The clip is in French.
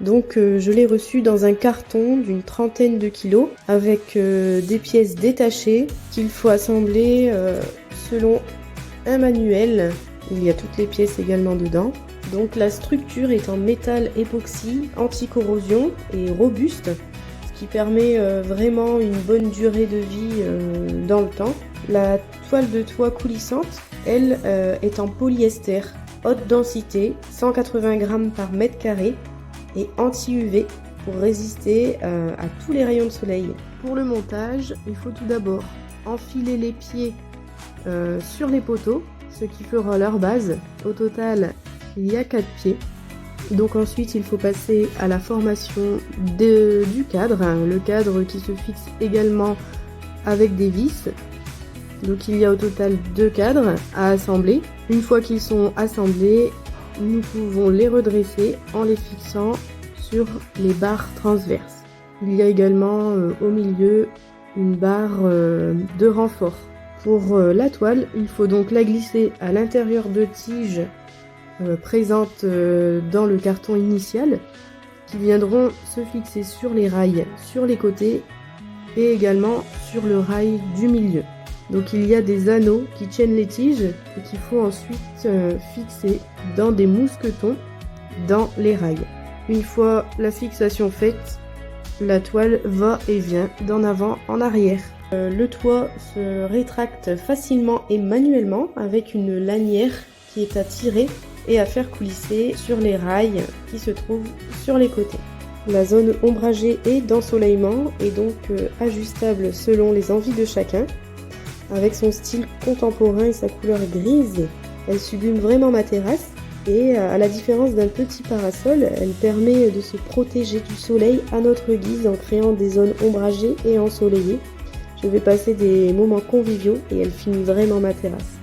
Donc je l'ai reçu dans un carton d'une trentaine de kilos avec des pièces détachées qu'il faut assembler selon un manuel. Il y a toutes les pièces également dedans. Donc la structure est en métal époxy, anti-corrosion et robuste, ce qui permet vraiment une bonne durée de vie dans le temps. La toile de toit coulissante, elle, est en polyester, haute densité, 180 grammes par mètre carré et anti-UV pour résister à tous les rayons de soleil. Pour le montage, il faut tout d'abord enfiler les pieds sur les poteaux, ce qui fera leur base. Au total, il y a 4 pieds. Donc ensuite, il faut passer à la formation du cadre, le cadre qui se fixe également avec des vis. Donc il y a au total 2 cadres à assembler. Une fois qu'ils sont assemblés, nous pouvons les redresser en les fixant sur les barres transverses. Il y a également au milieu une barre de renfort. Pour la toile, il faut donc la glisser à l'intérieur de tiges présentes dans le carton initial qui viendront se fixer sur les rails sur les côtés et également sur le rail du milieu. Donc il y a des anneaux qui tiennent les tiges et qu'il faut ensuite fixer dans des mousquetons dans les rails. Une fois la fixation faite, la toile va et vient d'en avant en arrière. Le toit se rétracte facilement et manuellement avec une lanière qui est à tirer et à faire coulisser sur les rails qui se trouvent sur les côtés. La zone ombragée et d'ensoleillement est donc ajustable selon les envies de chacun. Avec son style contemporain et sa couleur grise, elle sublime vraiment ma terrasse et à la différence d'un petit parasol, elle permet de se protéger du soleil à notre guise en créant des zones ombragées et ensoleillées. Je vais passer des moments conviviaux et elle filme vraiment ma terrasse.